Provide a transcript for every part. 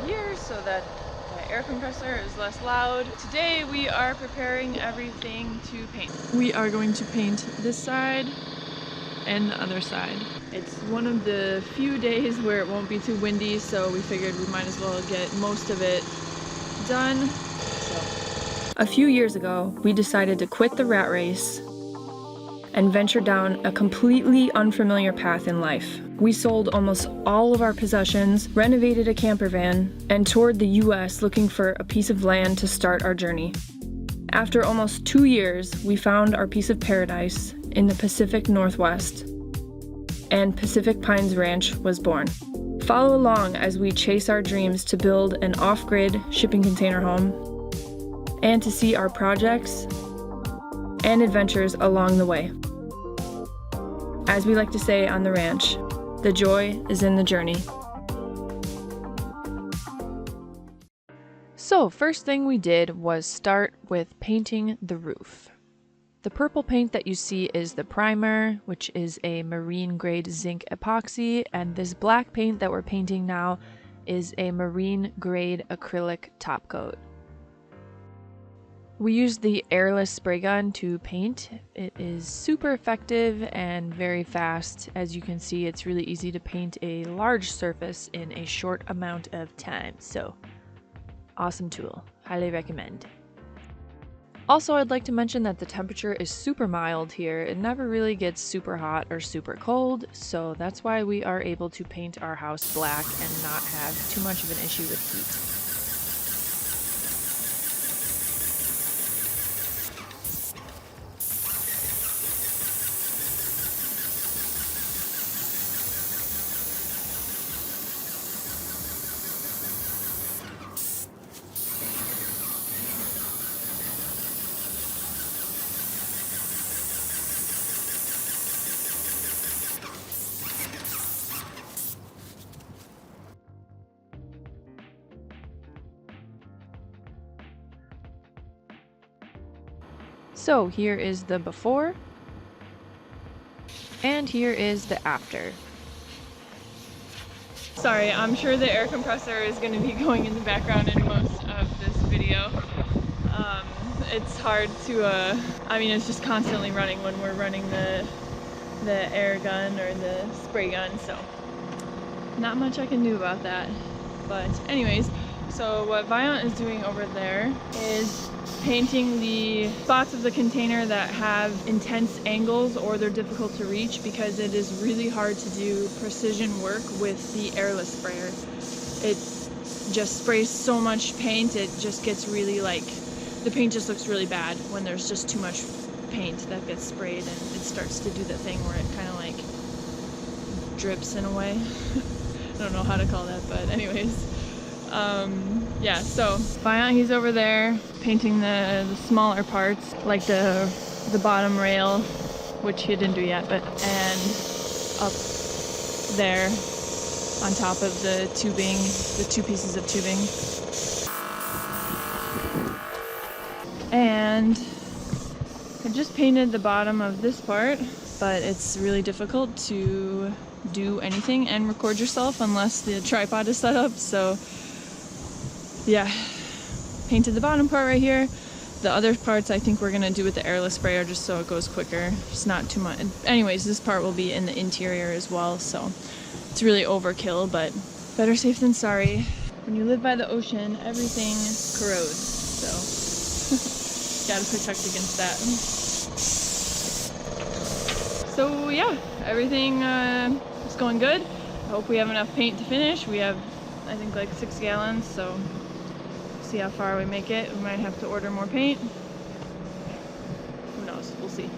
here so that the air compressor is less loud. Today we are preparing everything to paint. We are going to paint this side and the other side. It's one of the few days where it won't be too windy, so we figured we might as well get most of it done. A few years ago, we decided to quit the rat race and venture down a completely unfamiliar path in life. We sold almost all of our possessions, renovated a camper van, and toured the US looking for a piece of land to start our journey. After almost 2 years, we found our piece of paradise in the Pacific Northwest, and Pacific Pines Ranch was born. Follow along as we chase our dreams to build an off-grid shipping container home and to see our projects and adventures along the way. As we like to say on the ranch, the joy is in the journey. So first thing we did was start with painting the roof. The purple paint that you see is the primer, which is a marine grade zinc epoxy, and this black paint that we're painting now is a marine grade acrylic top coat. We used the airless spray gun to paint. It is super effective and very fast. As you can see, it's really easy to paint a large surface in a short amount of time. So, awesome tool. Highly recommend. Also, I'd like to mention that the temperature is super mild here. It never really gets super hot or super cold, so that's why we are able to paint our house black and not have too much of an issue with heat. So here is the before, and here is the after. Sorry, I'm sure the air compressor is going to be going in the background in most of this video. It's hard to, I mean, it's just constantly running when we're running the air gun or the spray gun, so not much I can do about that. But anyways, so what Viant is doing over there is painting the spots of the container that have intense angles or they're difficult to reach, because it is really hard to do precision work with the airless sprayer. It just sprays so much paint, it just gets really like, the paint just looks really bad when there's just too much paint that gets sprayed, and it starts to do the thing where it kind of like drips in a way. I don't know how to call that, but anyways. Yeah, so Viant, he's over there painting the smaller parts, like the bottom rail, which he didn't do yet, but and up there on top of the tubing, the 2 pieces of tubing. And I just painted the bottom of this part, but it's really difficult to do anything and record yourself unless the tripod is set up, so yeah, painted the bottom part right here. The other parts I think we're gonna do with the airless sprayer just so it goes quicker. It's not too much. Anyways, this part will be in the interior as well, so it's really overkill, but better safe than sorry. When you live by the ocean, everything corrodes, so gotta protect against that. So yeah, everything is going good. I hope we have enough paint to finish. We have, I think, like 6 gallons, so see how far we make it. We might have to order more paint. Who knows? We'll see.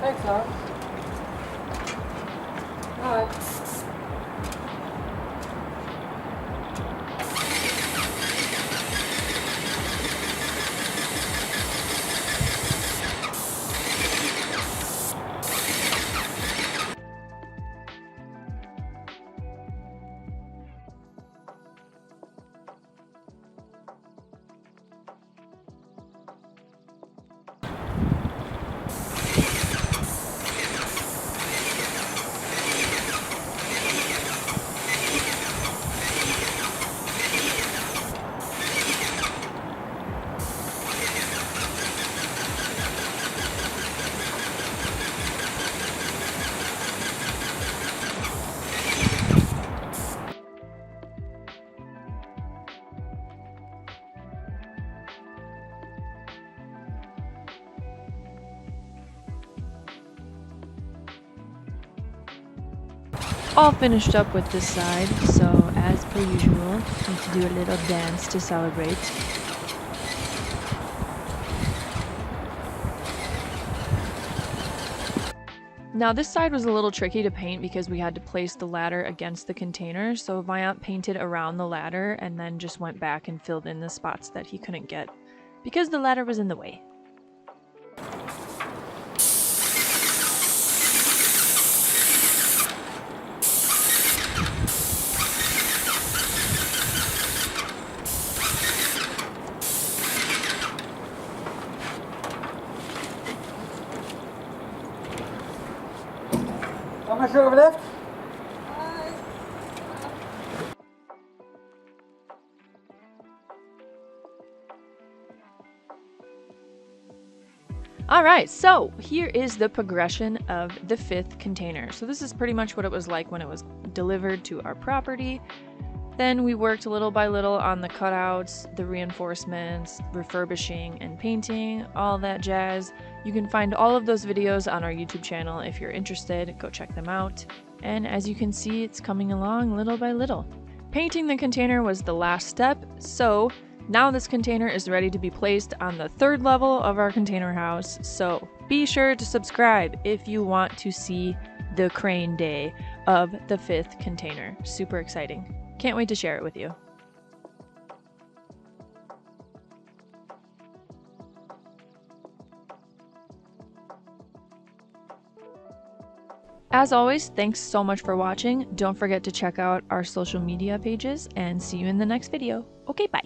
Thanks, Alex. All right. All finished up with this side, so as per usual, need to do a little dance to celebrate. Now this side was a little tricky to paint because we had to place the ladder against the container, so my aunt painted around the ladder and then just went back and filled in the spots that he couldn't get because the ladder was in the way. I'm not sure over left. Alright, so here is the progression of the 5th container. So this is pretty much what it was like when it was delivered to our property. Then we worked little by little on the cutouts, the reinforcements, refurbishing and painting, all that jazz. You can find all of those videos on our YouTube channel if you're interested. Go check them out. And as you can see, it's coming along little by little. Painting the container was the last step, so now this container is ready to be placed on the 3rd level of our container house. So be sure to subscribe if you want to see the crane day of the 5th container. Super exciting. Can't wait to share it with you. As always, thanks so much for watching. Don't forget to check out our social media pages and see you in the next video. Okay, bye.